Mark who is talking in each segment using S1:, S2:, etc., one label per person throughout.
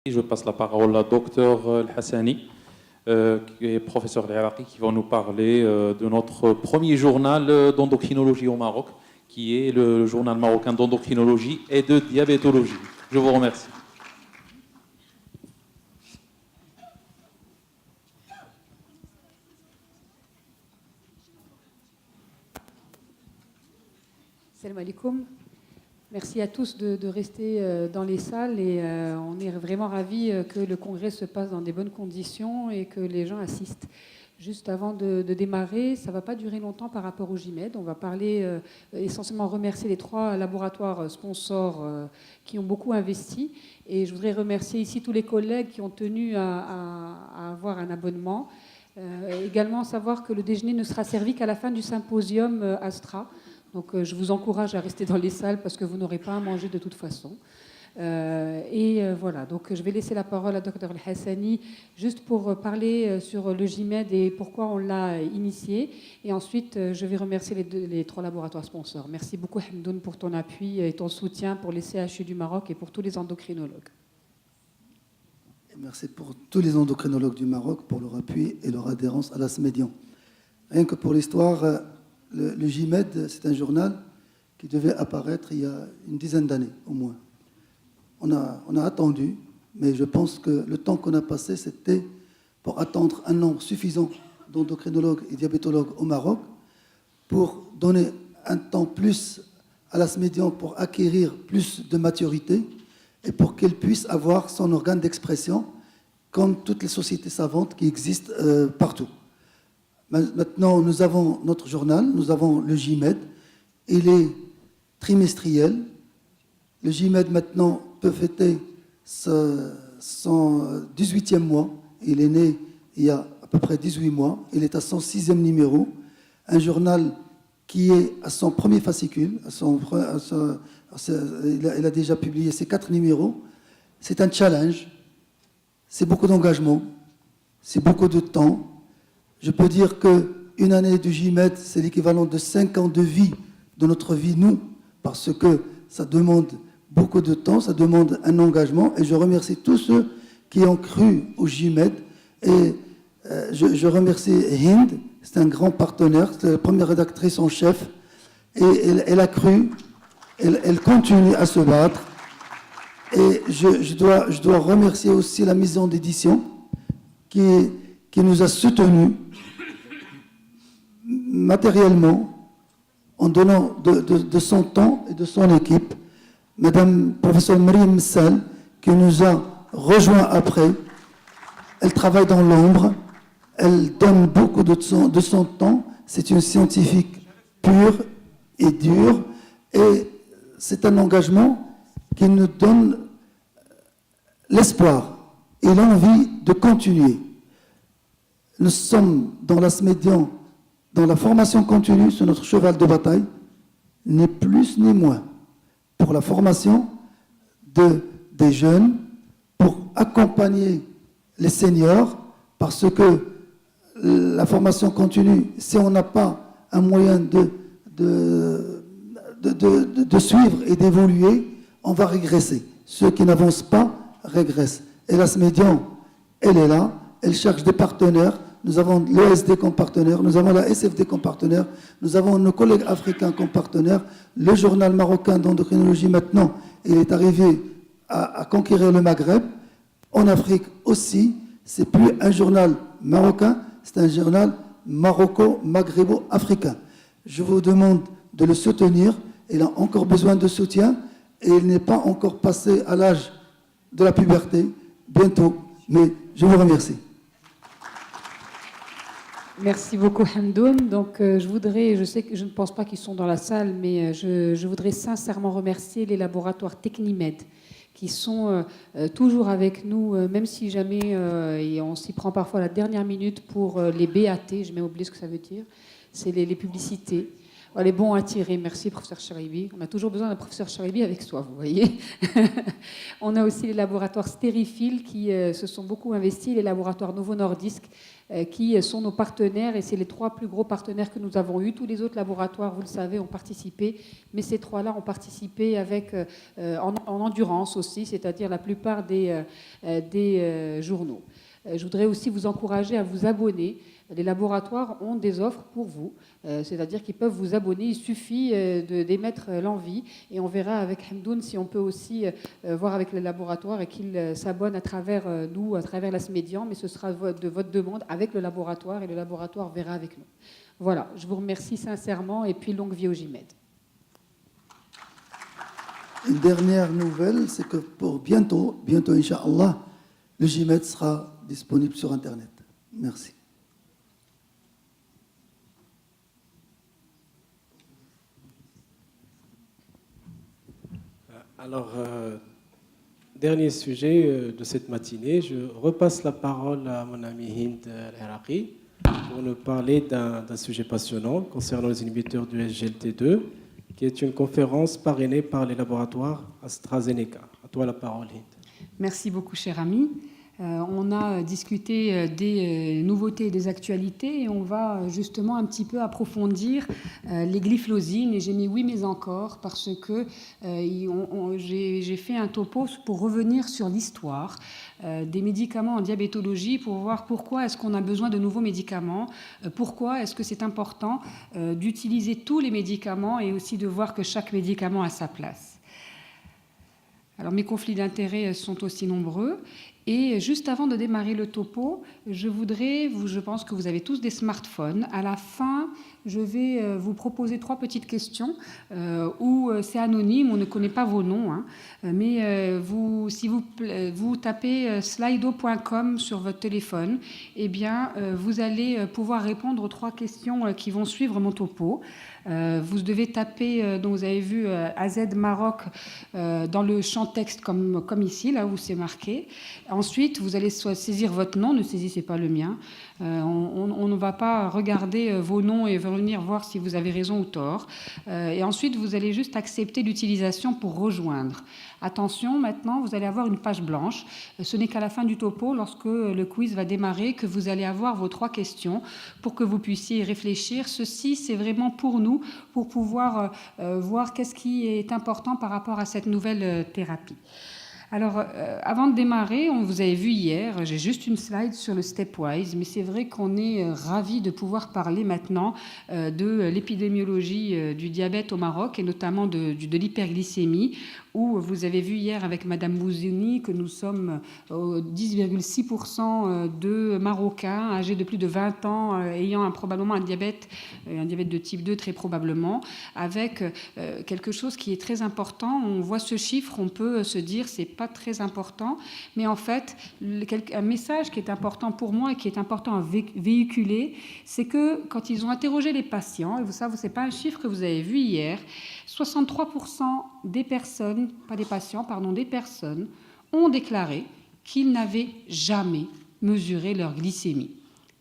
S1: Je passe la parole à Dr El-Hassani, qui est professeur al-Iraqi, qui va nous parler de notre premier journal d'endocrinologie au Maroc, qui est le journal marocain d'endocrinologie et de diabétologie. Je vous remercie.
S2: Salam alaikum. Merci à tous de rester dans les salles et on est vraiment ravis que le congrès se passe dans des bonnes conditions et que les gens assistent. Juste avant de démarrer, ça ne va pas durer longtemps par rapport au GIMED. On va parler, essentiellement remercier les 3 laboratoires sponsors qui ont beaucoup investi. Et je voudrais remercier ici tous les collègues qui ont tenu à avoir un abonnement. Également savoir que le déjeuner ne sera servi qu'à la fin du symposium Astra. Donc je vous encourage à rester dans les salles parce que vous n'aurez pas à manger de toute façon. Voilà, donc je vais laisser la parole à Dr El-Hassani juste pour parler sur le GIMED et pourquoi on l'a initié. Et ensuite, je vais remercier les 3 laboratoires sponsors. Merci beaucoup Hamdoun pour ton appui et ton soutien pour les CHU du Maroc et pour tous les endocrinologues.
S3: Merci pour tous les endocrinologues du Maroc pour leur appui et leur adhérence à l'ASMédian. Rien que pour l'histoire, le GIMED, c'est un journal qui devait apparaître il y a une dizaine d'années au moins. On a attendu, mais je pense que le temps qu'on a passé, c'était pour attendre un nombre suffisant d'endocrinologues et diabétologues au Maroc pour donner un temps plus à l'ASMédian pour acquérir plus de maturité et pour qu'elle puisse avoir son organe d'expression comme toutes les sociétés savantes qui existent partout. Maintenant, nous avons notre journal, nous avons le GIMED, il est trimestriel. Le GIMED maintenant peut fêter son 18e mois. Il est né il y a à peu près 18 mois. Il est à son 6e numéro. Un journal qui est à son premier fascicule. Il a déjà publié ses 4 numéros. C'est un challenge. C'est beaucoup d'engagement. C'est beaucoup de temps. Je peux dire qu'une année du GIMED, c'est l'équivalent de 5 ans de vie, de notre vie, nous, parce que ça demande beaucoup de temps, ça demande un engagement, et je remercie tous ceux qui ont cru au GIMED, et je remercie Hind, c'est un grand partenaire, c'est la première rédactrice en chef, et elle a cru, elle continue à se battre, et je dois remercier aussi la maison d'édition qui nous a soutenus matériellement en donnant de son temps et de son équipe. Madame professeure Mariam Messal, qui nous a rejoints après, elle travaille dans l'ombre, elle donne beaucoup de son temps, c'est une scientifique pure et dure, et c'est un engagement qui nous donne l'espoir et l'envie de continuer. Nous sommes dans l'ASMédian, dans la formation continue, c'est notre cheval de bataille, ni plus ni moins, pour la formation des jeunes, pour accompagner les seniors, parce que la formation continue, si on n'a pas un moyen de suivre et d'évoluer, on va régresser. Ceux qui n'avancent pas régressent. Et l'ASMédian, elle est là, elle cherche des partenaires. Nous avons l'ESD comme partenaire, nous avons la SFD comme partenaire, nous avons nos collègues africains comme partenaires. Le journal marocain d'endocrinologie maintenant, il est arrivé à conquérir le Maghreb. En Afrique aussi, c'est plus un journal marocain, c'est un journal maroco-maghrébo-africain. Je vous demande de le soutenir, il a encore besoin de soutien et il n'est pas encore passé à l'âge de la puberté, bientôt, mais je vous remercie.
S2: Merci beaucoup Hamdoun. Donc je sais que je ne pense pas qu'ils sont dans la salle, mais je voudrais sincèrement remercier les laboratoires Technimed qui sont toujours avec nous, même si jamais et on s'y prend parfois à la dernière minute pour les BAT, j'ai même oublié ce que ça veut dire, c'est les publicités. Elle est bon à tirer. Merci, professeur Charibi. On a toujours besoin d'un professeur Charibi avec soi, vous voyez. On a aussi les laboratoires Stériphiles qui se sont beaucoup investis, les laboratoires Novo Nordisk qui sont nos partenaires, et c'est les 3 plus gros partenaires que nous avons eus. Tous les autres laboratoires, vous le savez, ont participé, mais ces 3-là ont participé avec, en endurance aussi, c'est-à-dire la plupart des journaux. Je voudrais aussi vous encourager à vous abonner. Les laboratoires ont des offres pour vous, c'est-à-dire qu'ils peuvent vous abonner. Il suffit d'émettre l'envie, et on verra avec Hamdoun si on peut aussi voir avec les laboratoires et qu'ils s'abonnent à travers nous, à travers l'Asmédian, mais ce sera de votre demande avec le laboratoire, et le laboratoire verra avec nous. Voilà, je vous remercie sincèrement, et puis longue vie au GIMED.
S3: Une dernière nouvelle, c'est que pour bientôt, Inch'Allah, le GIMED sera disponible sur Internet. Merci.
S4: Alors, dernier sujet de cette matinée, je repasse la parole à mon ami Hind El-Iraqi pour nous parler d'un sujet passionnant concernant les inhibiteurs du SGLT2, qui est une conférence parrainée par les laboratoires AstraZeneca. À toi la parole, Hind.
S5: Merci beaucoup, cher ami. On a discuté des nouveautés et des actualités, et on va justement un petit peu approfondir les glyphlosines. Et j'ai mis oui mais encore parce que j'ai fait un topo pour revenir sur l'histoire des médicaments en diabétologie, pour voir pourquoi est-ce qu'on a besoin de nouveaux médicaments, pourquoi est-ce que c'est important d'utiliser tous les médicaments, et aussi de voir que chaque médicament a sa place. Alors mes conflits d'intérêts sont aussi nombreux. Et juste avant de démarrer le topo, je pense que vous avez tous des smartphones. À la fin, je vais vous proposer 3 petites questions où c'est anonyme, on ne connaît pas vos noms, hein, mais si vous tapez slido.com sur votre téléphone, eh bien, vous allez pouvoir répondre aux 3 questions qui vont suivre mon topo. Vous devez taper, donc vous avez vu AZ Maroc dans le champ texte comme ici, là où c'est marqué. Ensuite, vous allez saisir votre nom, ne saisissez pas le mien. On ne va pas regarder vos noms et venir voir si vous avez raison ou tort. Et ensuite, vous allez juste accepter l'utilisation pour rejoindre. Attention, maintenant, vous allez avoir une page blanche. Ce n'est qu'à la fin du topo, lorsque le quiz va démarrer, que vous allez avoir vos 3 questions pour que vous puissiez y réfléchir. Ceci, c'est vraiment pour nous, pour pouvoir voir qu'est-ce qui est important par rapport à cette nouvelle thérapie. Alors, avant de démarrer, vous avez vu hier, j'ai juste une slide sur le stepwise, mais c'est vrai qu'on est ravis de pouvoir parler maintenant de l'épidémiologie du diabète au Maroc, et notamment de l'hyperglycémie, où vous avez vu hier avec Madame Bouzouni que nous sommes 10,6% de Marocains âgés de plus de 20 ans ayant probablement un diabète de type 2 très probablement, avec quelque chose qui est très important. On voit ce chiffre, on peut se dire c'est pas très important, mais en fait un message qui est important pour moi et qui est important à véhiculer, c'est que quand ils ont interrogé les patients, et ça c'est pas un chiffre que vous avez vu hier, 63% des personnes, pas des patients, pardon, des personnes ont déclaré qu'ils n'avaient jamais mesuré leur glycémie.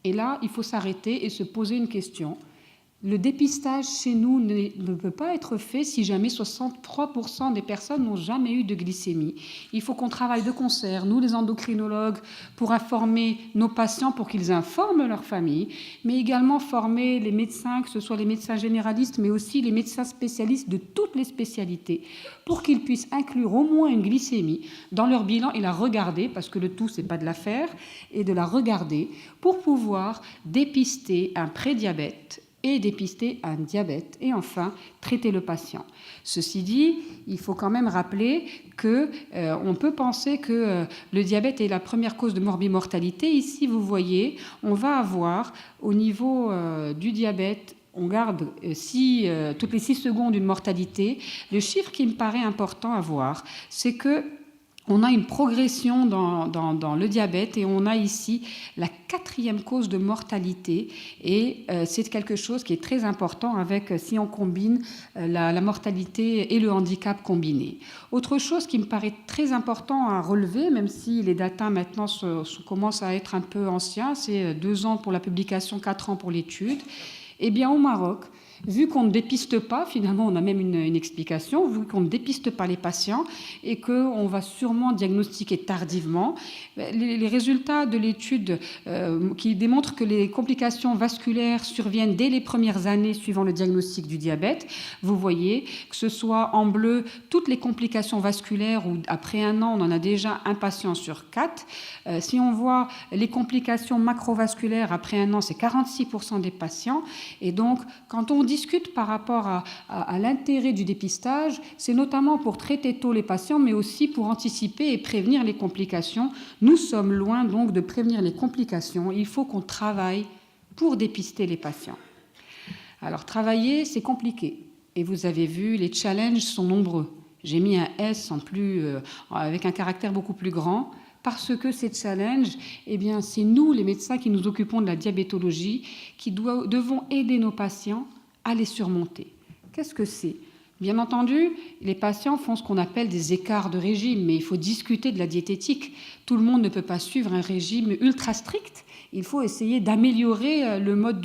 S5: Et là, il faut s'arrêter et se poser une question. Le dépistage chez nous ne peut pas être fait si jamais 63% des personnes n'ont jamais eu de glycémie. Il faut qu'on travaille de concert, nous les endocrinologues, pour informer nos patients, pour qu'ils informent leur famille, mais également former les médecins, que ce soit les médecins généralistes, mais aussi les médecins spécialistes de toutes les spécialités, pour qu'ils puissent inclure au moins une glycémie dans leur bilan et la regarder, parce que le tout, c'est pas de la faire, et de la regarder pour pouvoir dépister un prédiabète et dépister un diabète, et enfin traiter le patient. Ceci dit, il faut quand même rappeler que on peut penser que le diabète est la première cause de morbimortalité. Ici, vous voyez, on va avoir au niveau du diabète, on garde toutes les 6 secondes une mortalité. Le chiffre qui me paraît important à voir, c'est que on a une progression dans le diabète, et on a ici la 4e cause de mortalité, et c'est quelque chose qui est très important si on combine la mortalité et le handicap combiné. Autre chose qui me paraît très important à relever, même si les datas maintenant commencent à être un peu anciens, c'est 2 ans pour la publication, 4 ans pour l'étude, eh bien au Maroc, vu qu'on ne dépiste pas, finalement on a même une explication, vu qu'on ne dépiste pas les patients et qu'on va sûrement diagnostiquer tardivement, les résultats de l'étude qui démontrent que les complications vasculaires surviennent dès les premières années suivant le diagnostic du diabète, vous voyez que ce soit en bleu toutes les complications vasculaires où après 1 an on en a déjà un patient sur 4. Si on voit les complications macrovasculaires après 1 an, c'est 46% des patients. Et donc, quand on discute par rapport à l'intérêt du dépistage, c'est notamment pour traiter tôt les patients, mais aussi pour anticiper et prévenir les complications. Nous sommes loin donc de prévenir les complications. Il faut qu'on travaille pour dépister les patients. Alors, travailler, c'est compliqué. Et vous avez vu, les challenges sont nombreux. J'ai mis un S avec un caractère beaucoup plus grand, parce que ces challenges, eh bien, c'est nous, les médecins, qui nous occupons de la diabétologie, qui devons aider nos patients à les surmonter. Qu'est-ce que c'est ? Bien entendu, les patients font ce qu'on appelle des écarts de régime, mais il faut discuter de la diététique. Tout le monde ne peut pas suivre un régime ultra strict. Il faut essayer d'améliorer le mode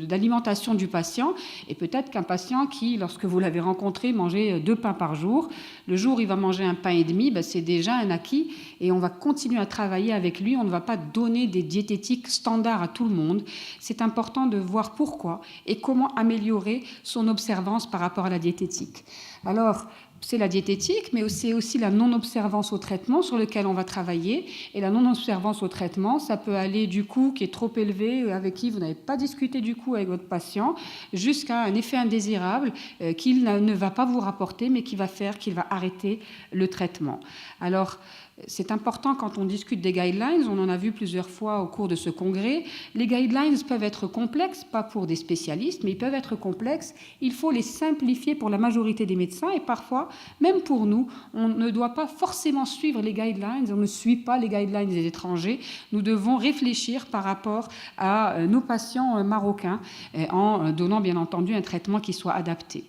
S5: d'alimentation du patient. Et peut-être qu'un patient qui, lorsque vous l'avez rencontré, mangeait 2 pains par jour, le jour où il va manger 1 pain et demi, c'est déjà un acquis. Et on va continuer à travailler avec lui. On ne va pas donner des diététiques standards à tout le monde. C'est important de voir pourquoi et comment améliorer son observance par rapport à la diététique. Alors, c'est la diététique, mais c'est aussi la non-observance au traitement sur lequel on va travailler. Et la non-observance au traitement, ça peut aller du coût qui est trop élevé, avec qui vous n'avez pas discuté du coût avec votre patient, jusqu'à un effet indésirable qu'il ne va pas vous rapporter, mais qui va faire qu'il va arrêter le traitement. Alors, c'est important quand on discute des guidelines, on en a vu plusieurs fois au cours de ce congrès. Les guidelines peuvent être complexes, pas pour des spécialistes, mais ils peuvent être complexes. Il faut les simplifier pour la majorité des médecins et parfois, même pour nous, on ne doit pas forcément suivre les guidelines, on ne suit pas les guidelines des étrangers. Nous devons réfléchir par rapport à nos patients marocains en donnant bien entendu un traitement qui soit adapté.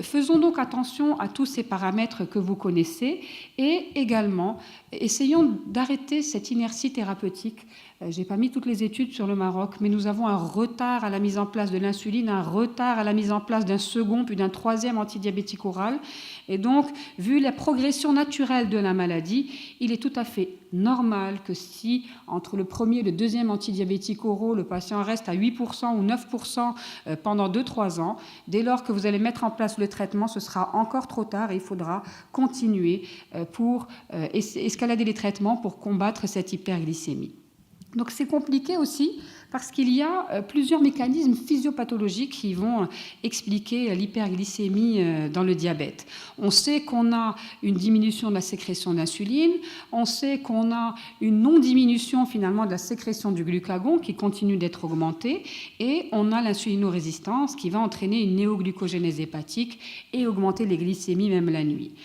S5: Faisons donc attention à tous ces paramètres que vous connaissez et également essayons d'arrêter cette inertie thérapeutique. Je n'ai pas mis toutes les études sur le Maroc, mais nous avons un retard à la mise en place de l'insuline, un retard à la mise en place d'un second puis d'un 3e antidiabétique oral. Et donc, vu la progression naturelle de la maladie, il est tout à fait normal que si, entre le 1er et le 2e antidiabétique oraux, le patient reste à 8% ou 9% pendant 2-3 ans, dès lors que vous allez mettre en place le traitement, ce sera encore trop tard et il faudra continuer pour escalader les traitements pour combattre cette hyperglycémie. Donc c'est compliqué aussi parce qu'il y a plusieurs mécanismes physiopathologiques qui vont expliquer l'hyperglycémie dans le diabète. On sait qu'on a une diminution de la sécrétion d'insuline, on sait qu'on a une non-diminution finalement de la sécrétion du glucagon qui continue d'être augmentée et on a l'insulinorésistance qui va entraîner une néoglucogénèse hépatique et augmenter les glycémies même la nuit.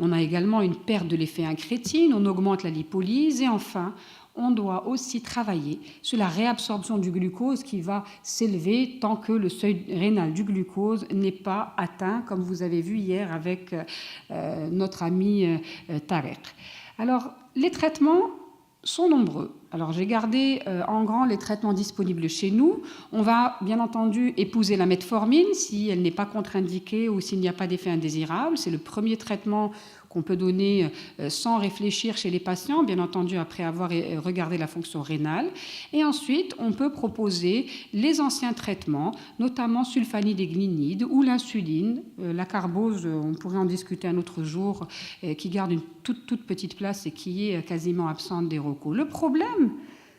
S5: On a également une perte de l'effet incrétine, on augmente la lipolyse et enfin, on doit aussi travailler sur la réabsorption du glucose qui va s'élever tant que le seuil rénal du glucose n'est pas atteint, comme vous avez vu hier avec notre ami Tarek. Alors, les traitements sont nombreux. Alors, j'ai gardé en grand les traitements disponibles chez nous. On va, bien entendu, épouser la metformine si elle n'est pas contre-indiquée ou s'il n'y a pas d'effet indésirable. C'est le premier traitement qu'on peut donner sans réfléchir chez les patients, bien entendu après avoir regardé la fonction rénale. Et ensuite, on peut proposer les anciens traitements, notamment sulfanide et glinide ou l'insuline. La carbose, on pourrait en discuter un autre jour, qui garde une toute petite place et qui est quasiment absente des recours. Le problème,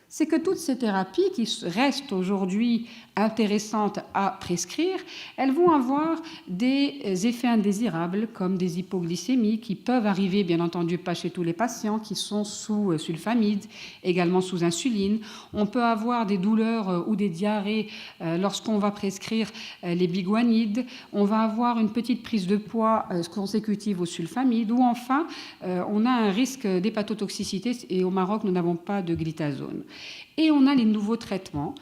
S5: c'est que toutes ces thérapies qui restent aujourd'hui intéressantes à prescrire, elles vont avoir des effets indésirables comme des hypoglycémies qui peuvent arriver, bien entendu, pas chez tous les patients qui sont sous sulfamide, également sous insuline. On peut avoir des douleurs ou des diarrhées lorsqu'on va prescrire les biguanides. On va avoir une petite prise de poids consécutive au sulfamide ou enfin, on a un risque d'hépatotoxicité et au Maroc, nous n'avons pas de glitazone. Et on a les nouveaux traitements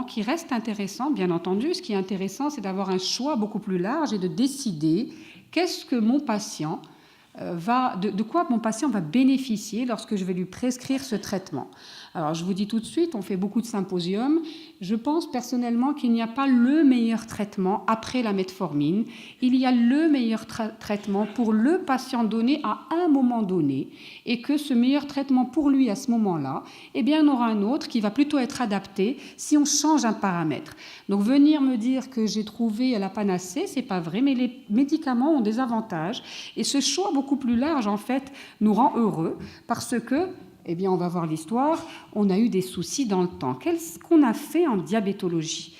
S5: qui restent intéressants, bien entendu. Ce qui est intéressant, c'est d'avoir un choix beaucoup plus large et de décider qu'est-ce que mon patient de quoi mon patient va bénéficier lorsque je vais lui prescrire ce traitement. Alors, je vous dis tout de suite, on fait beaucoup de symposiums. Je pense personnellement qu'il n'y a pas le meilleur traitement après la metformine. Il y a le meilleur traitement pour le patient donné à un moment donné, et que ce meilleur traitement pour lui à ce moment-là, eh bien, on aura un autre qui va plutôt être adapté si on change un paramètre. Donc, venir me dire que j'ai trouvé la panacée, c'est pas vrai, mais les médicaments ont des avantages, et ce choix beaucoup plus large, en fait, nous rend heureux, parce que eh bien, on va voir l'histoire, on a eu des soucis dans le temps. Qu'est-ce qu'on a fait en diabétologie ?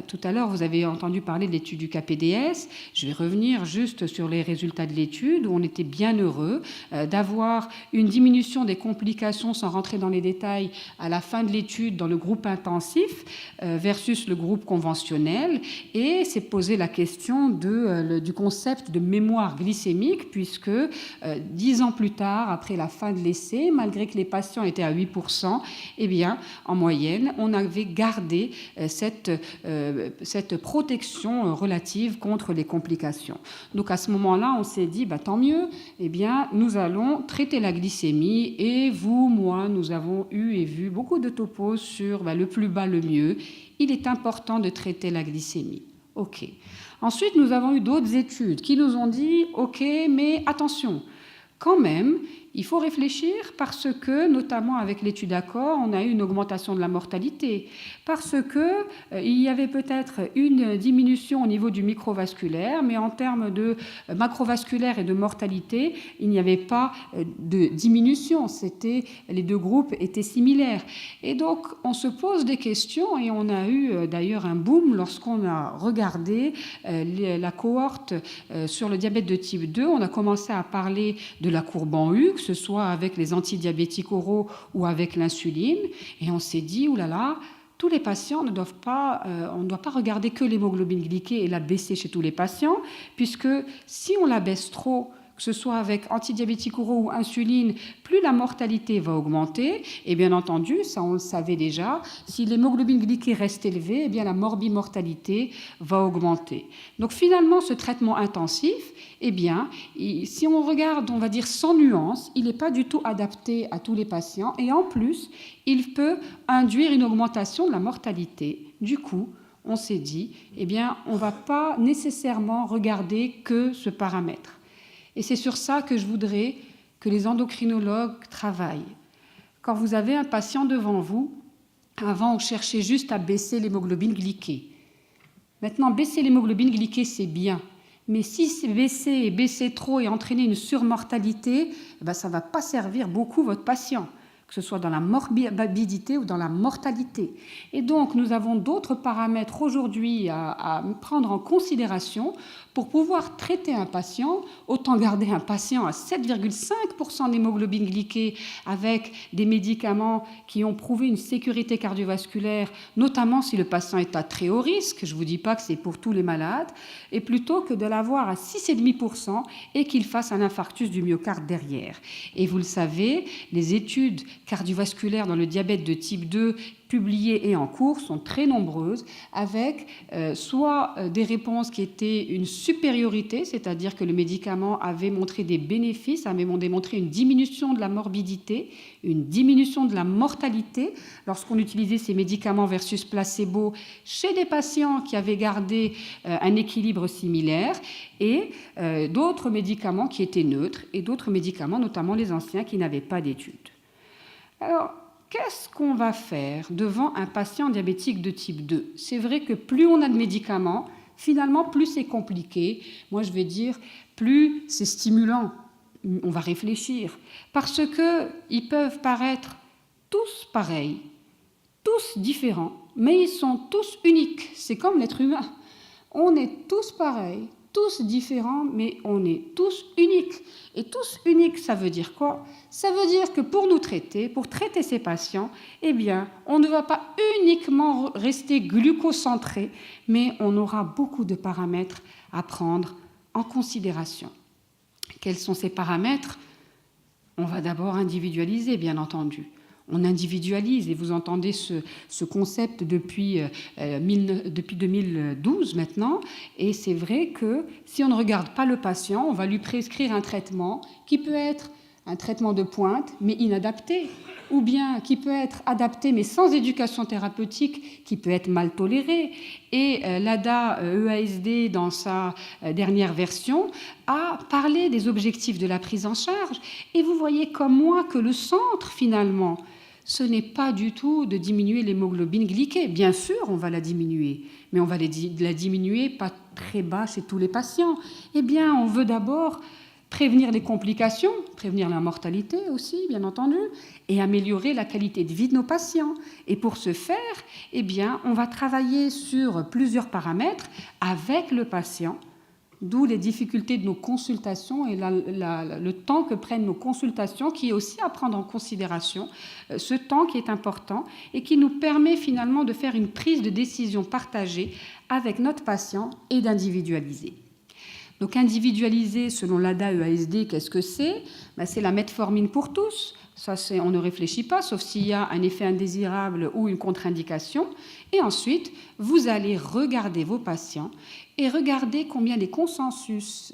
S5: Tout à l'heure, vous avez entendu parler de l'étude du KPDS. Je vais revenir juste sur les résultats de l'étude, où on était bien heureux d'avoir une diminution des complications, sans rentrer dans les détails, à la fin de l'étude dans le groupe intensif versus le groupe conventionnel. Et c'est posé la question du concept de mémoire glycémique, puisque 10 ans plus tard, après la fin de l'essai, malgré que les patients étaient à 8%, eh bien, en moyenne, on avait gardé cette protection relative contre les complications. Donc à ce moment-là, on s'est dit, tant mieux, eh bien, nous allons traiter la glycémie, et vous, moi, nous avons eu et vu beaucoup de topos sur le plus bas, le mieux. Il est important de traiter la glycémie. OK. Ensuite, nous avons eu d'autres études qui nous ont dit, OK, mais attention, quand même, il faut réfléchir parce que, notamment avec l'étude ACCORD, on a eu une augmentation de la mortalité, parce que il y avait peut-être une diminution au niveau du microvasculaire, mais en termes de macrovasculaire et de mortalité, il n'y avait pas de diminution. Les deux groupes étaient similaires. Et donc, on se pose des questions, et on a eu d'ailleurs un boom lorsqu'on a regardé la cohorte sur le diabète de type 2. On a commencé à parler de la courbe en U, que ce soit avec les antidiabétiques oraux ou avec l'insuline, et on s'est dit, oulala, tous les patients ne doivent pas, on ne doit pas regarder que l'hémoglobine glyquée et la baisser chez tous les patients, puisque si on la baisse trop, que ce soit avec antidiabétiques oraux ou insuline, plus la mortalité va augmenter. Et bien entendu, ça on le savait déjà, si l'hémoglobine glyquée reste élevée, eh bien la morbimortalité va augmenter. Donc finalement, ce traitement intensif, eh bien, si on regarde, on va dire sans nuance, il n'est pas du tout adapté à tous les patients, et en plus, il peut induire une augmentation de la mortalité. Du coup, on s'est dit, eh bien, on ne va pas nécessairement regarder que ce paramètre. Et c'est sur ça que je voudrais que les endocrinologues travaillent. Quand vous avez un patient devant vous, avant, on cherchait juste à baisser l'hémoglobine glyquée. Maintenant, baisser l'hémoglobine glyquée, c'est bien. Mais si c'est baisser trop et entraîner une surmortalité, ça ne va pas servir beaucoup votre patient, que ce soit dans la morbidité ou dans la mortalité. Et donc, nous avons d'autres paramètres aujourd'hui à prendre en considération pour pouvoir traiter un patient. Autant garder un patient à 7,5% d'hémoglobine glyquée avec des médicaments qui ont prouvé une sécurité cardiovasculaire, notamment si le patient est à très haut risque, je ne vous dis pas que c'est pour tous les malades, et plutôt que de l'avoir à 6,5% et qu'il fasse un infarctus du myocarde derrière. Et vous le savez, les études cardiovasculaires dans le diabète de type 2 publiées et en cours sont très nombreuses, avec soit des réponses qui étaient une supériorité, c'est-à-dire que le médicament avait montré des bénéfices, avait démontré une diminution de la morbidité, une diminution de la mortalité lorsqu'on utilisait ces médicaments versus placebo chez des patients qui avaient gardé un équilibre similaire, et d'autres médicaments qui étaient neutres, et d'autres médicaments, notamment les anciens, qui n'avaient pas d'études. Alors, qu'est-ce qu'on va faire devant un patient diabétique de type 2 ? C'est vrai que plus on a de médicaments, finalement, plus c'est compliqué. Moi, je vais dire, plus c'est stimulant. On va réfléchir. Parce qu'ils peuvent paraître tous pareils, tous différents, mais ils sont tous uniques. C'est comme l'être humain. On est tous pareils, tous différents, mais on est tous uniques. Et tous uniques, ça veut dire quoi ? Ça veut dire que pour nous traiter, pour traiter ces patients, eh bien, on ne va pas uniquement rester glucocentré, mais on aura beaucoup de paramètres à prendre en considération. Quels sont ces paramètres ? On va d'abord individualiser, bien entendu. On individualise, et vous entendez ce concept depuis 2012 maintenant, et c'est vrai que si on ne regarde pas le patient, on va lui prescrire un traitement qui peut être un traitement de pointe mais inadapté, ou bien qui peut être adapté mais sans éducation thérapeutique, qui peut être mal toléré. Et l'ADA EASD, dans sa dernière version, a parlé des objectifs de la prise en charge. Et vous voyez comme moi que le centre, finalement, ce n'est pas du tout de diminuer l'hémoglobine glyquée. Bien sûr, on va la diminuer, mais on va la diminuer pas très bas chez tous les patients. Eh bien, on veut d'abord prévenir les complications, prévenir la mortalité aussi, bien entendu, et améliorer la qualité de vie de nos patients. Et pour ce faire, eh bien, on va travailler sur plusieurs paramètres avec le patient, d'où les difficultés de nos consultations et le temps que prennent nos consultations, qui est aussi à prendre en considération, ce temps qui est important et qui nous permet finalement de faire une prise de décision partagée avec notre patient et d'individualiser. Donc individualiser selon l'ADA EASD, qu'est-ce que c'est ? C'est la metformine pour tous. Ça, on ne réfléchit pas, sauf s'il y a un effet indésirable ou une contre-indication. Et ensuite, vous allez regarder vos patients et regarder combien les consensus,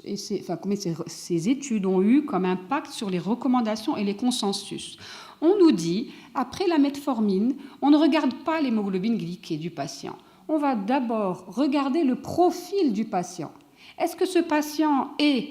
S5: combien ces études ont eu comme impact sur les recommandations et les consensus. On nous dit, après la metformine, on ne regarde pas l'hémoglobine glyquée du patient. On va d'abord regarder le profil du patient. Est-ce que ce patient est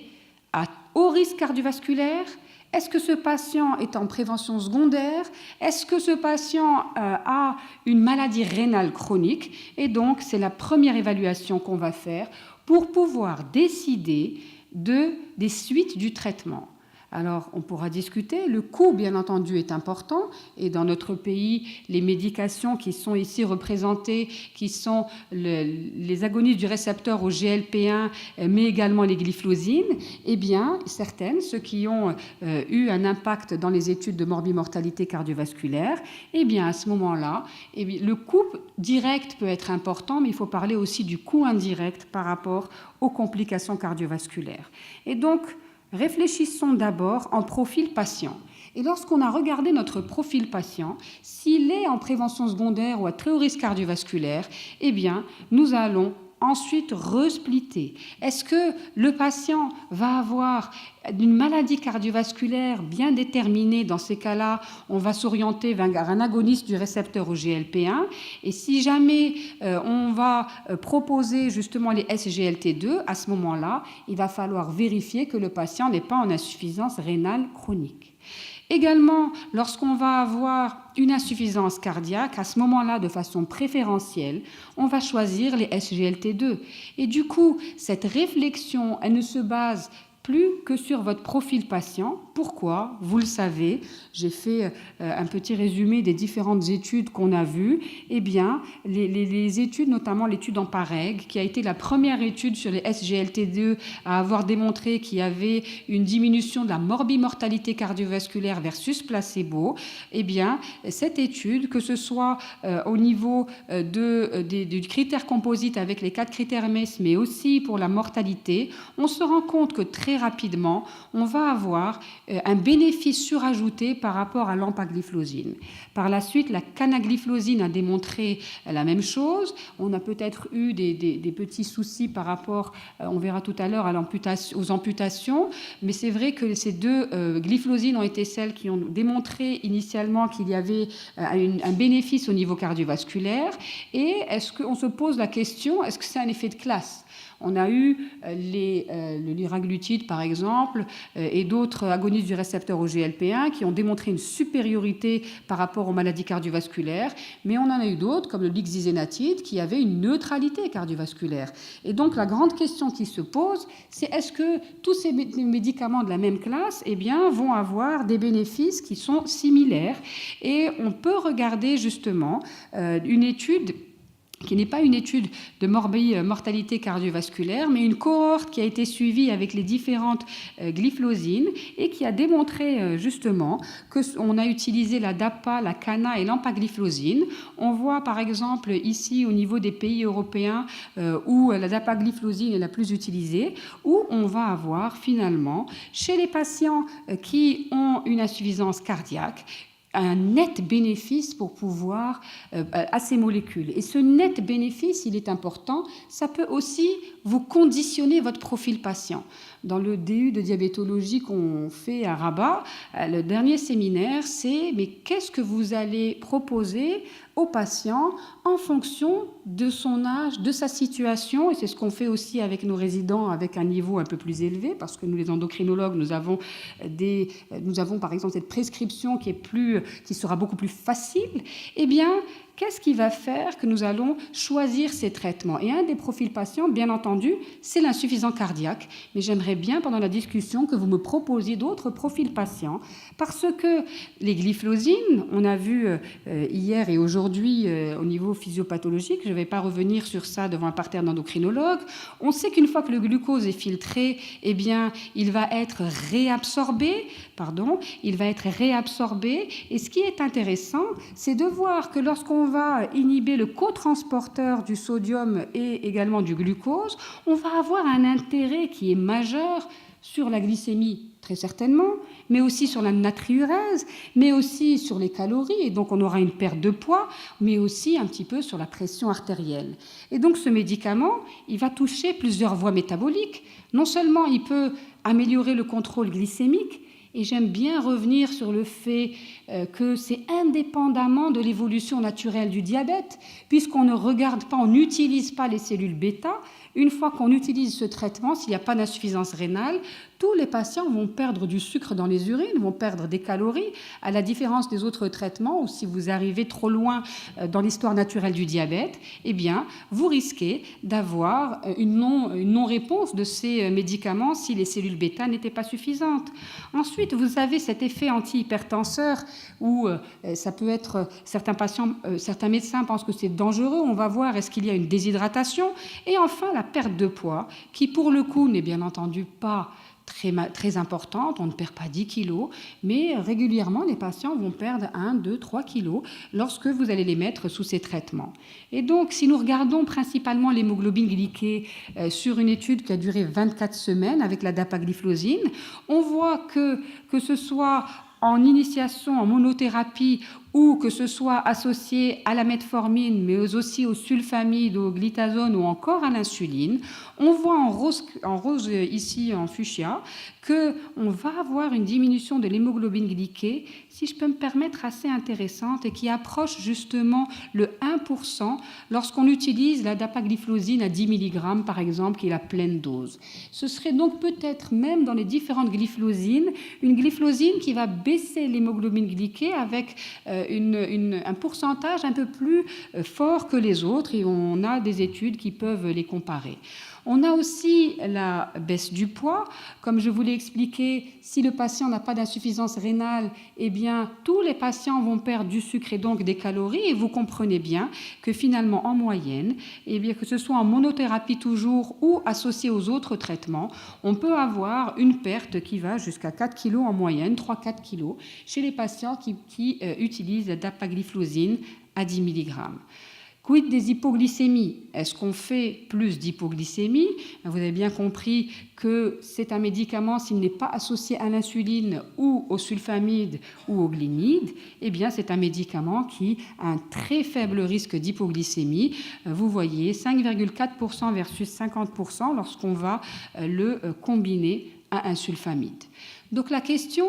S5: à haut risque cardiovasculaire ? Est-ce que ce patient est en prévention secondaire ? Est-ce que ce patient a une maladie rénale chronique ? Et donc, c'est la première évaluation qu'on va faire pour pouvoir décider des suites du traitement. Alors, on pourra discuter. Le coût, bien entendu, est important. Et dans notre pays, les médications qui sont ici représentées, qui sont les agonistes du récepteur au GLP-1, mais également les glyphosines, eh bien, certaines, ceux qui ont eu un impact dans les études de morbimortalité cardiovasculaire, eh bien, à ce moment-là, le coût direct peut être important, mais il faut parler aussi du coût indirect par rapport aux complications cardiovasculaires. Et donc, réfléchissons d'abord en profil patient. Et lorsqu'on a regardé notre profil patient, s'il est en prévention secondaire ou à très haut risque cardiovasculaire, eh bien, nous allons ensuite resplitter. Est-ce que le patient va avoir une maladie cardiovasculaire bien déterminée? Dans ces cas-là, on va s'orienter vers un agoniste du récepteur au GLP-1. Et si jamais on va proposer justement les SGLT2, à ce moment-là, il va falloir vérifier que le patient n'est pas en insuffisance rénale chronique. Également, lorsqu'on va avoir une insuffisance cardiaque, à ce moment-là, de façon préférentielle, on va choisir les SGLT2. Et du coup, cette réflexion, elle ne se base plus que sur votre profil patient. Pourquoi ? Vous le savez, j'ai fait un petit résumé des différentes études qu'on a vues. Eh bien, les études, notamment l'étude en PAREG, qui a été la première étude sur les SGLT2 à avoir démontré qu'il y avait une diminution de la morbimortalité cardiovasculaire versus placebo, eh bien, cette étude, que ce soit au niveau du critère composite avec les 4 critères MES, mais aussi pour la mortalité, on se rend compte que très rapidement, on va avoir un bénéfice surajouté par rapport à l'empagliflozine. Par la suite, la canagliflozine a démontré la même chose. On a peut-être eu des petits soucis par rapport, on verra tout à l'heure, aux amputations, mais c'est vrai que ces deux glyphosines ont été celles qui ont démontré initialement qu'il y avait un bénéfice au niveau cardiovasculaire. Et est-ce qu'on se pose la question, est-ce que c'est un effet de classe ? On a eu le liraglutide, par exemple, et d'autres agonistes du récepteur au GLP-1 qui ont démontré une supériorité par rapport aux maladies cardiovasculaires, mais on en a eu d'autres, comme le lixizénatide, qui avait une neutralité cardiovasculaire. Et donc, la grande question qui se pose, c'est est-ce que tous ces médicaments de la même classe, eh bien, vont avoir des bénéfices qui sont similaires ? Et on peut regarder justement une étude qui n'est pas une étude de mortalité cardiovasculaire, mais une cohorte qui a été suivie avec les différentes glyphosines et qui a démontré justement qu'on a utilisé la DAPA, la CANA et l'empagliflozine. On voit par exemple ici au niveau des pays européens où la dapagliflozine est la plus utilisée, où on va avoir finalement chez les patients qui ont une insuffisance cardiaque un net bénéfice pour pouvoir à ces molécules. Et ce net bénéfice, il est important. Ça peut aussi vous conditionner votre profil patient. Dans le DU de diabétologie qu'on fait à Rabat, le dernier séminaire, c'est mais qu'est-ce que vous allez proposer au patient en fonction de son âge, de sa situation, et c'est ce qu'on fait aussi avec nos résidents avec un niveau un peu plus élevé, parce que nous, les endocrinologues, nous avons par exemple cette prescription qui sera beaucoup plus facile. Eh bien, qu'est-ce qui va faire que nous allons choisir ces traitements? Et un des profils patients, bien entendu, c'est l'insuffisance cardiaque. Mais j'aimerais bien, pendant la discussion, que vous me proposiez d'autres profils patients, parce que les glyphlosines, on a vu hier et aujourd'hui au niveau physiopathologique, je ne vais pas revenir sur ça devant un parterre d'endocrinologues, on sait qu'une fois que le glucose est filtré, eh bien, il va être réabsorbé, et ce qui est intéressant, c'est de voir que lorsqu'on va inhiber le cotransporteur du sodium et également du glucose, on va avoir un intérêt qui est majeur sur la glycémie, très certainement, mais aussi sur la natriurèse, mais aussi sur les calories, et donc on aura une perte de poids, mais aussi un petit peu sur la pression artérielle. Et donc ce médicament, il va toucher plusieurs voies métaboliques. Non seulement il peut améliorer le contrôle glycémique, et j'aime bien revenir sur le fait que c'est indépendamment de l'évolution naturelle du diabète, puisqu'on ne regarde pas, on n'utilise pas les cellules bêta. Une fois qu'on utilise ce traitement, s'il n'y a pas d'insuffisance rénale, tous les patients vont perdre du sucre dans les urines, vont perdre des calories, à la différence des autres traitements où si vous arrivez trop loin dans l'histoire naturelle du diabète, eh bien, vous risquez d'avoir une non-réponse de ces médicaments si les cellules bêta n'étaient pas suffisantes. Ensuite, vous avez cet effet antihypertenseur où ça peut être, certains médecins pensent que c'est dangereux, on va voir est-ce qu'il y a une déshydratation, et enfin la perte de poids qui pour le coup n'est bien entendu pas très importante, on ne perd pas 10 kilos, mais régulièrement les patients vont perdre 1, 2, 3 kilos lorsque vous allez les mettre sous ces traitements. Et donc si nous regardons principalement l'hémoglobine glyquée sur une étude qui a duré 24 semaines avec la dapagliflozine, on voit que ce soit en initiation, en monothérapie, ou que ce soit associé à la metformine, mais aussi au sulfamide, au glitazone ou encore à l'insuline, on voit en rose ici en fuchsia qu'on va avoir une diminution de l'hémoglobine glyquée, si je peux me permettre, assez intéressante et qui approche justement le 1% lorsqu'on utilise la dapagliflozine à 10 mg par exemple, qui est la pleine dose. Ce serait donc peut-être même dans les différentes glyphlosines, une glyphlosine qui va baisser l'hémoglobine glyquée avec un pourcentage un peu plus fort que les autres, et on a des études qui peuvent les comparer. On a aussi la baisse du poids. Comme je vous l'ai expliqué, si le patient n'a pas d'insuffisance rénale, eh bien, tous les patients vont perdre du sucre et donc des calories. Et vous comprenez bien que finalement, en moyenne, eh bien, que ce soit en monothérapie toujours ou associé aux autres traitements, on peut avoir une perte qui va jusqu'à 4 kg en moyenne, 3-4 kg, chez les patients qui utilisent la dapagliflozine à 10 mg. Quid des hypoglycémies? Est-ce qu'on fait plus d'hypoglycémie? Vous avez bien compris que c'est un médicament, s'il n'est pas associé à l'insuline ou au sulfamide ou au glimide, eh bien c'est un médicament qui a un très faible risque d'hypoglycémie. Vous voyez, 5,4% versus 50% lorsqu'on va le combiner à un sulfamide. Donc la question...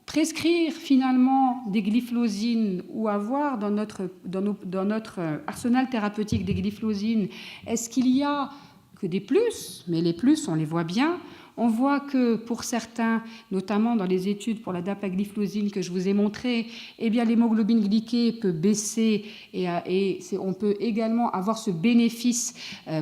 S5: Prescrire finalement des glyphlosines ou avoir dans notre arsenal thérapeutique des glyphlosines, est-ce qu'il y a que des plus? Mais les plus, on les voit bien. On voit que pour certains, notamment dans les études pour la dapagliflozine que je vous ai montrées, eh bien l'hémoglobine glyquée peut baisser et on peut également avoir ce bénéfice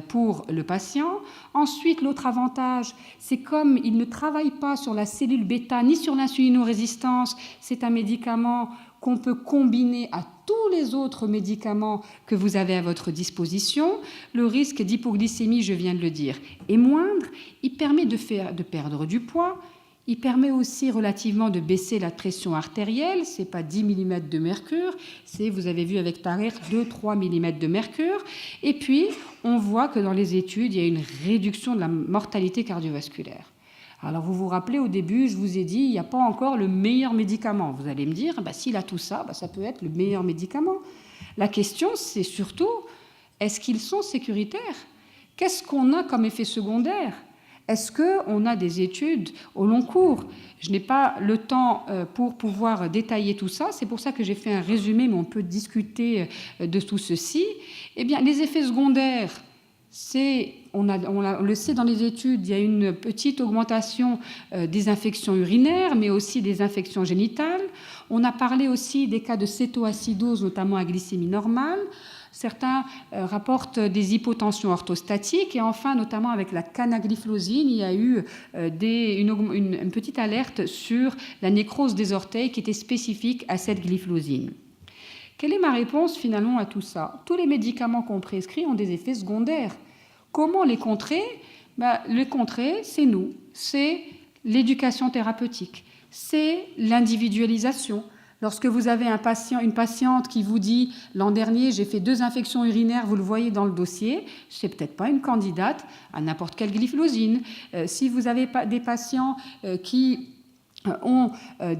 S5: pour le patient. Ensuite, l'autre avantage, c'est comme il ne travaille pas sur la cellule bêta ni sur l'insulinorésistance, c'est un médicament qu'on peut combiner à tous les autres médicaments que vous avez à votre disposition. Le risque d'hypoglycémie, je viens de le dire, est moindre. Il permet de perdre du poids. Il permet aussi relativement de baisser la pression artérielle. Ce n'est pas 10 mm de mercure, c'est, vous avez vu avec Tarir, 2-3 mm de mercure. Et puis, on voit que dans les études, il y a une réduction de la mortalité cardiovasculaire. Alors vous vous rappelez, au début, je vous ai dit, il n'y a pas encore le meilleur médicament. Vous allez me dire, s'il a tout ça, ça peut être le meilleur médicament. La question, c'est surtout, est-ce qu'ils sont sécuritaires? Qu'est-ce qu'on a comme effet secondaire? Est-ce qu'on a des études au long cours? Je n'ai pas le temps pour pouvoir détailler tout ça. C'est pour ça que j'ai fait un résumé, mais on peut discuter de tout ceci. Eh bien, les effets secondaires, on le sait dans les études, il y a une petite augmentation des infections urinaires, mais aussi des infections génitales. On a parlé aussi des cas de cétoacidose, notamment à glycémie normale. Certains rapportent des hypotensions orthostatiques. Et enfin, notamment avec la canagliflozine, il y a eu une petite alerte sur la nécrose des orteils qui était spécifique à cette glyphlosine. Quelle est ma réponse finalement à tout ça? Tous les médicaments qu'on prescrit ont des effets secondaires. Comment les contrer? Les contrer, c'est nous, c'est l'éducation thérapeutique, c'est l'individualisation. Lorsque vous avez une patiente qui vous dit « l'an dernier, j'ai fait 2 infections urinaires », vous le voyez dans le dossier, c'est peut-être pas une candidate à n'importe quelle glyphlosine. Si vous avez des patients qui ont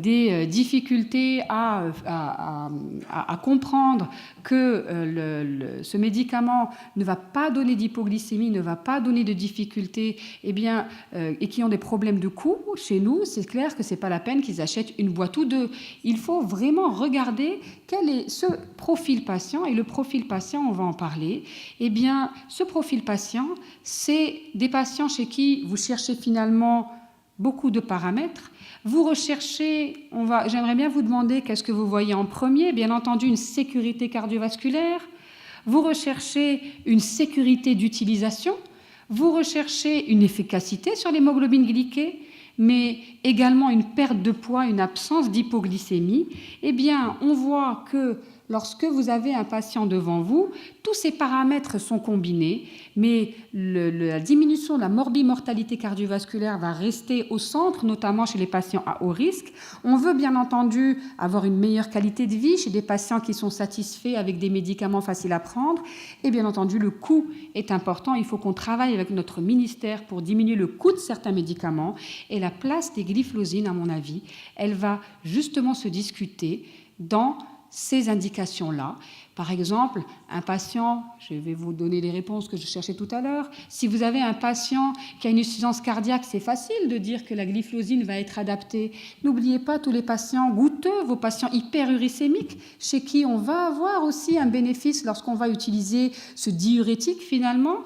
S5: des difficultés à comprendre que ce médicament ne va pas donner d'hypoglycémie, ne va pas donner de difficultés, et qui ont des problèmes de coût, chez nous, c'est clair que ce n'est pas la peine qu'ils achètent une boîte ou 2. Il faut vraiment regarder quel est ce profil patient, et le profil patient, on va en parler. Ce profil patient, c'est des patients chez qui vous cherchez finalement beaucoup de paramètres. Vous recherchez, j'aimerais bien vous demander qu'est-ce que vous voyez en premier. Bien entendu, une sécurité cardiovasculaire. Vous recherchez une sécurité d'utilisation. Vous recherchez une efficacité sur l'hémoglobine glyquée, mais également une perte de poids, une absence d'hypoglycémie. On voit que lorsque vous avez un patient devant vous, tous ces paramètres sont combinés, mais la diminution de la morbimortalité cardiovasculaire va rester au centre, notamment chez les patients à haut risque. On veut bien entendu avoir une meilleure qualité de vie chez des patients qui sont satisfaits avec des médicaments faciles à prendre. Et bien entendu, le coût est important. Il faut qu'on travaille avec notre ministère pour diminuer le coût de certains médicaments. Et la place des glyphlosines, à mon avis, elle va justement se discuter dans ces indications-là. Par exemple, un patient, je vais vous donner les réponses que je cherchais tout à l'heure, si vous avez un patient qui a une insuffisance cardiaque, c'est facile de dire que la glyphlosine va être adaptée. N'oubliez pas tous les patients goutteux, vos patients hyperuricémiques, chez qui on va avoir aussi un bénéfice lorsqu'on va utiliser ce diurétique finalement.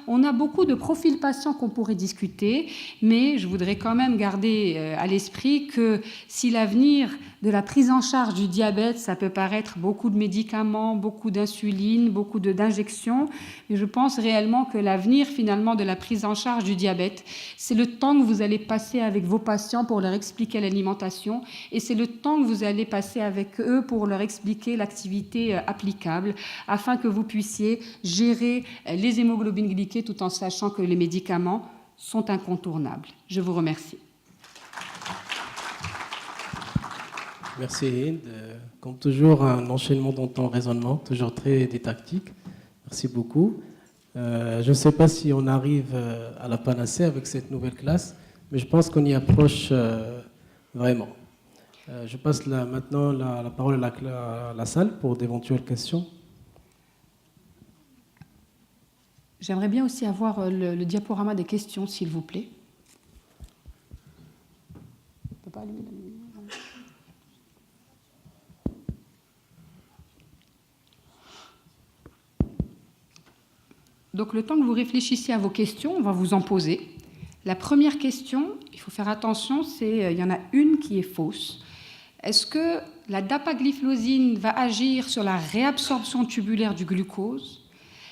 S5: On a beaucoup de profils patients qu'on pourrait discuter, mais je voudrais quand même garder à l'esprit que si l'avenir de la prise en charge du diabète, ça peut paraître beaucoup de médicaments, beaucoup d'insuline, beaucoup d'injections, mais je pense réellement que l'avenir finalement de la prise en charge du diabète, c'est le temps que vous allez passer avec vos patients pour leur expliquer l'alimentation, et c'est le temps que vous allez passer avec eux pour leur expliquer l'activité applicable, afin que vous puissiez gérer les hémoglobines glyquées tout en sachant que les médicaments sont incontournables. Je vous remercie.
S4: Merci Hind. Comme toujours, un enchaînement dans ton raisonnement, toujours très didactique. Merci beaucoup. Je ne sais pas si on arrive à la panacée avec cette nouvelle classe, mais je pense qu'on y approche vraiment. Je passe maintenant la parole à la salle pour d'éventuelles questions.
S5: J'aimerais bien aussi avoir le diaporama des questions, s'il vous plaît. On peut pas allumer la lumière. Donc, le temps que vous réfléchissiez à vos questions, on va vous en poser. La première question, il faut faire attention, il y en a une qui est fausse. Est-ce que la dapagliflozine va agir sur la réabsorption tubulaire du glucose?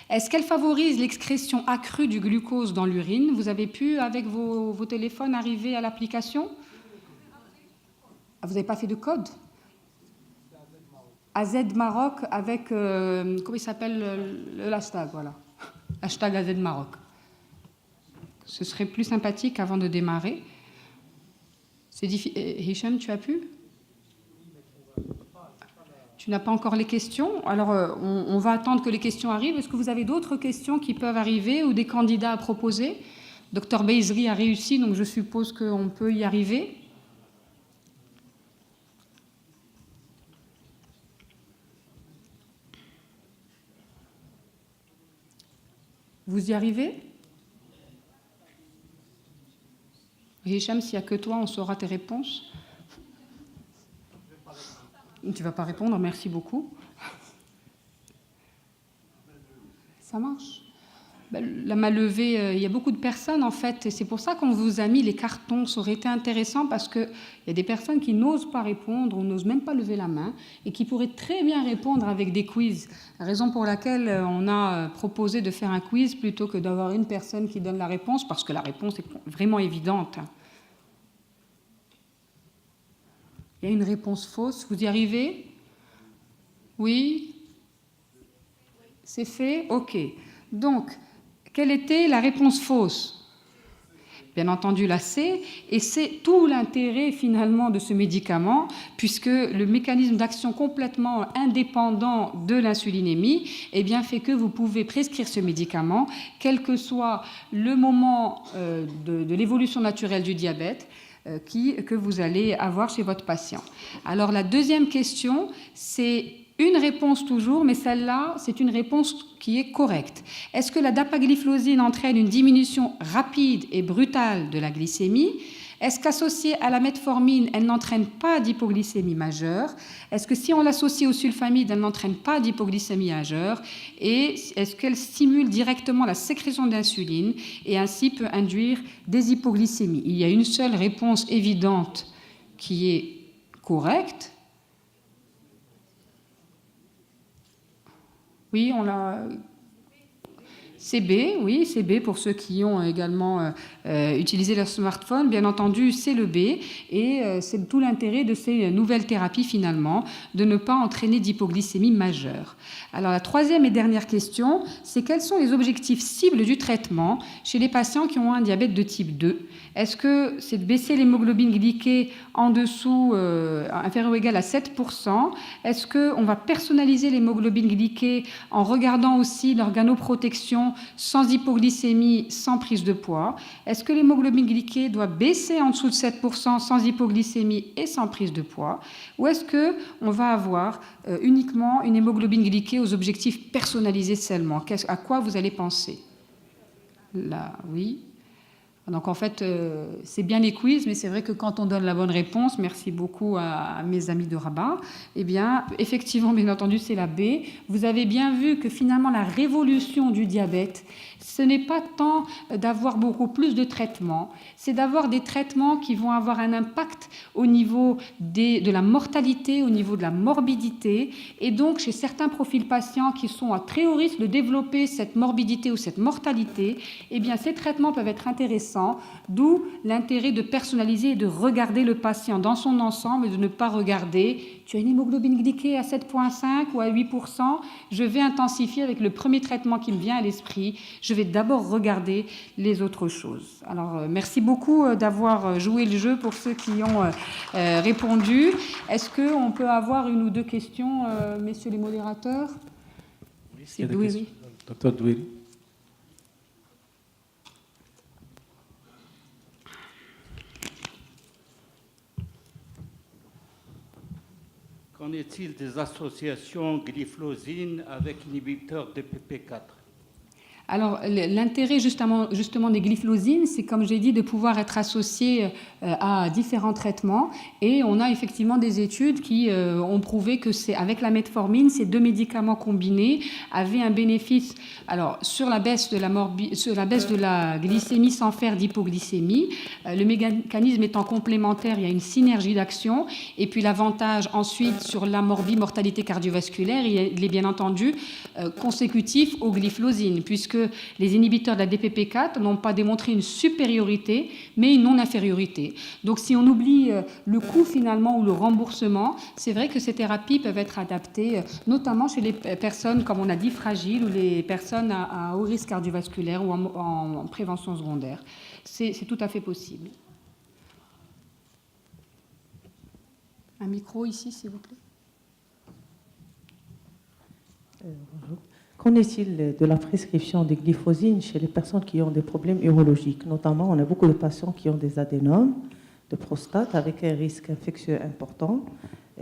S5: Est-ce qu'elle favorise l'excrétion accrue du glucose dans l'urine? Vous avez pu, avec vos téléphones, arriver à l'application? Vous n'avez pas fait de code? AZ Maroc avec, comment il s'appelle, le hashtag, voilà. Hashtag AZ Maroc. Ce serait plus sympathique avant de démarrer. Hicham, tu as pu? Tu n'as pas encore les questions? Alors, on va attendre que les questions arrivent. Est-ce que vous avez d'autres questions qui peuvent arriver ou des candidats à proposer? Docteur Beizri a réussi, donc je suppose qu'on peut y arriver. Vous y arrivez? Hicham, s'il n'y a que toi, on saura tes réponses. Tu ne vas pas répondre, merci beaucoup. Ça marche? La main levée, il y a beaucoup de personnes en fait, et c'est pour ça qu'on vous a mis les cartons. Ça aurait été intéressant parce qu'il y a des personnes qui n'osent pas répondre ou n'osent même pas lever la main et qui pourraient très bien répondre avec des quiz. La raison pour laquelle on a proposé de faire un quiz plutôt que d'avoir une personne qui donne la réponse, parce que la réponse est vraiment évidente. Il y a une réponse fausse. Vous y arrivez? Oui? C'est fait? Ok. Donc, quelle était la réponse fausse? Bien entendu, la C, et c'est tout l'intérêt finalement de ce médicament, puisque le mécanisme d'action complètement indépendant de l'insulinémie fait que vous pouvez prescrire ce médicament, quel que soit le moment de l'évolution naturelle du diabète que vous allez avoir chez votre patient. Alors la deuxième question, c'est une réponse toujours, mais celle-là, c'est une réponse qui est correcte. Est-ce que la dapagliflozine entraîne une diminution rapide et brutale de la glycémie? Est-ce qu'associée à la metformine, elle n'entraîne pas d'hypoglycémie majeure? Est-ce que si on l'associe au sulfamide, elle n'entraîne pas d'hypoglycémie majeure? Et est-ce qu'elle stimule directement la sécrétion d'insuline et ainsi peut induire des hypoglycémies? Il y a une seule réponse évidente qui est correcte. Oui, on l'a. C'est B, oui, c'est B pour ceux qui ont également utilisé leur smartphone. Bien entendu, c'est le B et c'est tout l'intérêt de ces nouvelles thérapies finalement, de ne pas entraîner d'hypoglycémie majeure. Alors la troisième et dernière question, c'est quels sont les objectifs cibles du traitement chez les patients qui ont un diabète de type 2? Est-ce que c'est de baisser l'hémoglobine glyquée en dessous, inférieur ou égal à 7%? Est-ce qu'on va personnaliser l'hémoglobine glyquée en regardant aussi l'organoprotection sans hypoglycémie, sans prise de poids? Est-ce que l'hémoglobine glyquée doit baisser en dessous de 7% sans hypoglycémie et sans prise de poids? Ou est-ce qu'on va avoir uniquement une hémoglobine glyquée aux objectifs personnalisés seulement? À quoi vous allez penser? Là, oui. Donc en fait, c'est bien les quiz, mais c'est vrai que quand on donne la bonne réponse, merci beaucoup à mes amis de Rabat, eh bien, effectivement, bien entendu, c'est la B. Vous avez bien vu que finalement, la révolution du diabète, ce n'est pas tant d'avoir beaucoup plus de traitements, c'est d'avoir des traitements qui vont avoir un impact au niveau de la mortalité, au niveau de la morbidité, et donc chez certains profils patients qui sont à très haut risque de développer cette morbidité ou cette mortalité, eh bien, ces traitements peuvent être intéressants, d'où l'intérêt de personnaliser et de regarder le patient dans son ensemble et de ne pas regarder, tu as une hémoglobine glyquée à 7,5 ou à 8%, je vais intensifier avec le premier traitement qui me vient à l'esprit, je vais d'abord regarder les autres choses. Alors, merci beaucoup d'avoir joué le jeu pour ceux qui ont répondu. Est-ce qu'on peut avoir une ou deux questions, messieurs les modérateurs?
S4: Oui, c'est Douiri. Docteur Douiri.
S6: Qu'en est-il des associations glyphosine avec inhibiteurs de PP4?
S5: Alors, l'intérêt justement des glyphosines, c'est comme j'ai dit, de pouvoir être associé à différents traitements. Et on a effectivement des études qui ont prouvé que avec la metformine, ces deux médicaments combinés avaient un bénéfice. Alors, sur la baisse de la glycémie sans faire d'hypoglycémie, le mécanisme étant complémentaire, il y a une synergie d'action. Et puis l'avantage ensuite sur la mortalité cardiovasculaire, il est bien entendu consécutif aux glyphosines, puisque les inhibiteurs de la DPP4 n'ont pas démontré une supériorité, mais une non-infériorité. Donc si on oublie le coût finalement ou le remboursement, c'est vrai que ces thérapies peuvent être adaptées, notamment chez les personnes, comme on a dit, fragiles ou les personnes à haut risque cardiovasculaire ou en prévention secondaire. C'est tout à fait possible. Un micro ici, s'il vous plaît.
S7: Bonjour. Qu'en est-il de la prescription des glyphosines chez les personnes qui ont des problèmes urologiques? Notamment, on a beaucoup de patients qui ont des adénomes de prostate avec un risque infectieux important.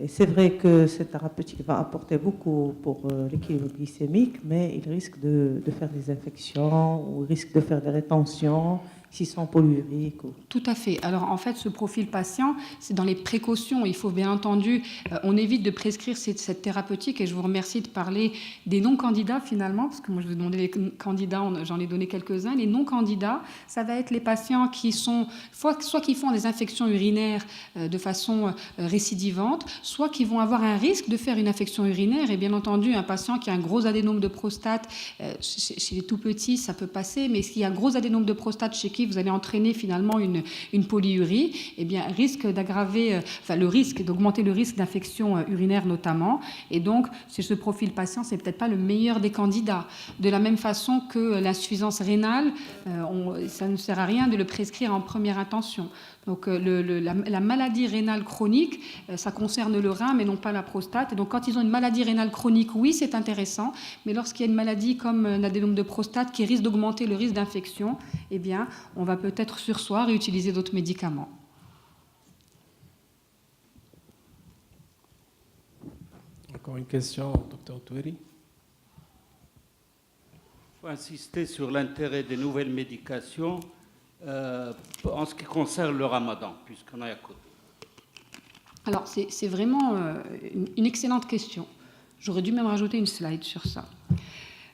S7: Et c'est vrai que cette thérapeutique va apporter beaucoup pour l'équilibre glycémique, mais il risque de faire des infections ou il risque de faire des rétentions s'ils sont polyuriques.
S5: Tout à fait. Alors en fait, ce profil patient, c'est dans les précautions. Il faut bien entendu, on évite de prescrire cette thérapeutique, et je vous remercie de parler des non-candidats finalement, parce que moi je vais demander les candidats, j'en ai donné quelques-uns. Les non-candidats, ça va être les patients qui sont, soit qui font des infections urinaires de façon récidivante, soit qui vont avoir un risque de faire une infection urinaire. Et bien entendu, un patient qui a un gros adénome de prostate, chez les tout petits, ça peut passer, mais s'il y a un gros adénome de prostate chez qui vous allez entraîner finalement une polyurie, eh bien, risque d'aggraver, le risque d'augmenter le risque d'infection urinaire notamment. Et donc, c'est ce profil patient, c'est peut-être pas le meilleur des candidats. De la même façon que l'insuffisance rénale, ça ne sert à rien de le prescrire en première intention. Donc la maladie rénale chronique, ça concerne le rein, mais non pas la prostate. Et donc quand ils ont une maladie rénale chronique, oui, c'est intéressant. Mais lorsqu'il y a une maladie comme l'adénome de prostate qui risque d'augmenter le risque d'infection, eh bien, on va peut-être surseoir et utiliser d'autres médicaments.
S4: Encore une question, docteur Toueri.
S6: Il faut insister sur l'intérêt des nouvelles médications en ce qui concerne le ramadan, puisqu'on a à côté.
S5: Alors, c'est vraiment une excellente question. J'aurais dû même rajouter une slide sur ça.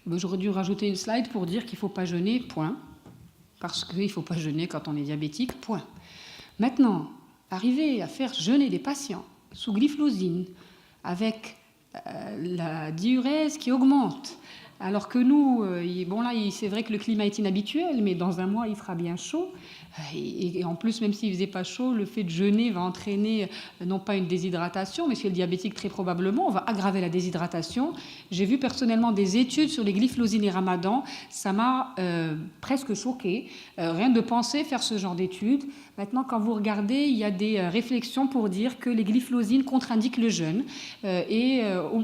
S5: J'aurais dû rajouter une slide pour dire qu'il ne faut pas jeûner, point. Parce qu'il ne faut pas jeûner quand on est diabétique, point. Maintenant, arriver à faire jeûner des patients sous glyphosine avec la diurèse qui augmente, alors que nous, bon là, c'est vrai que le climat est inhabituel, mais dans un mois, il fera bien chaud. Et en plus, même s'il ne faisait pas chaud, le fait de jeûner va entraîner non pas une déshydratation, mais chez le diabétique, très probablement, on va aggraver la déshydratation. J'ai vu personnellement des études sur les glyphosines et ramadan. Ça m'a presque choquée. Rien de penser faire ce genre d'études. Maintenant, quand vous regardez, il y a des réflexions pour dire que les glyphosines contre-indiquent le jeûne. Et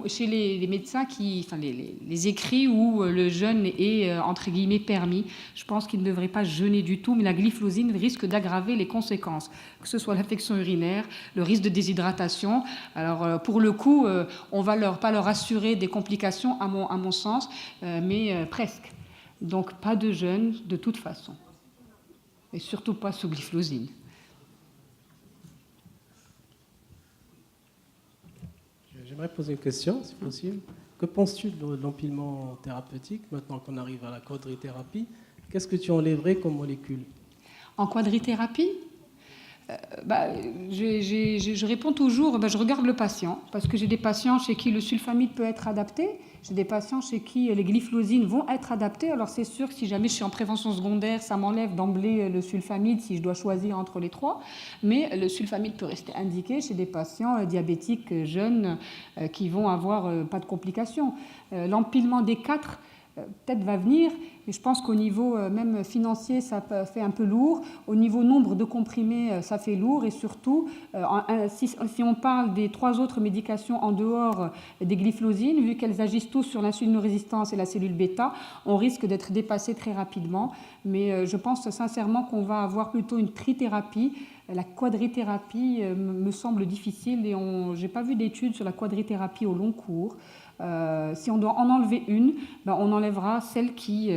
S5: chez les médecins, les écrits où le jeûne est, entre guillemets, permis, je pense qu'ils ne devraient pas jeûner du tout, mais la glyphosine risque d'aggraver les conséquences, que ce soit l'infection urinaire, le risque de déshydratation. Alors, pour le coup, on ne va pas leur assurer des complications, à mon sens, mais presque. Donc, pas de jeûne de toute façon. Et surtout pas sous glyphosine.
S4: J'aimerais poser une question, si possible. Que penses-tu de l'empilement thérapeutique, maintenant qu'on arrive à la quadrithérapie? Qu'est-ce que tu enlèverais comme molécule?
S5: En quadrithérapie, je réponds toujours, je regarde le patient, parce que j'ai des patients chez qui le sulfamide peut être adapté, j'ai des patients chez qui les glyphosines vont être adaptées. Alors c'est sûr que si jamais je suis en prévention secondaire, ça m'enlève d'emblée le sulfamide si je dois choisir entre les trois, mais le sulfamide peut rester indiqué chez des patients diabétiques jeunes qui vont avoir pas de complications. L'empilement des 4 peut-être va venir, mais je pense qu'au niveau même financier, ça fait un peu lourd. Au niveau nombre de comprimés, ça fait lourd. Et surtout, si on parle des 3 autres médications en dehors des glyphosines, vu qu'elles agissent tous sur l'insulinorésistance et la cellule bêta, on risque d'être dépassé très rapidement. Mais je pense sincèrement qu'on va avoir plutôt une trithérapie. La quadrithérapie me semble difficile et je n'ai pas vu d'études sur la quadrithérapie au long cours. Si on doit en enlever une, on enlèvera celle qui,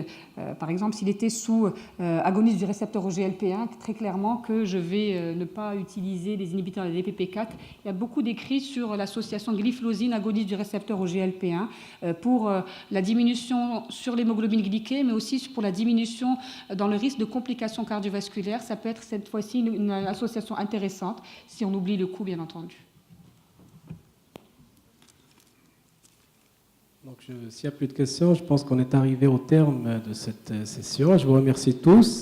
S5: par exemple, s'il était sous agoniste du récepteur au GLP1, très clairement que je vais ne pas utiliser les inhibiteurs de DPP4. Il y a beaucoup d'écrits sur l'association glyphosine agoniste du récepteur au GLP1 pour la diminution sur l'hémoglobine glyquée, mais aussi pour la diminution dans le risque de complications cardiovasculaires. Ça peut être cette fois-ci une association intéressante, si on oublie le coût, bien entendu.
S4: Donc, s'il n'y a plus de questions, je pense qu'on est arrivé au terme de cette session. Je vous remercie tous.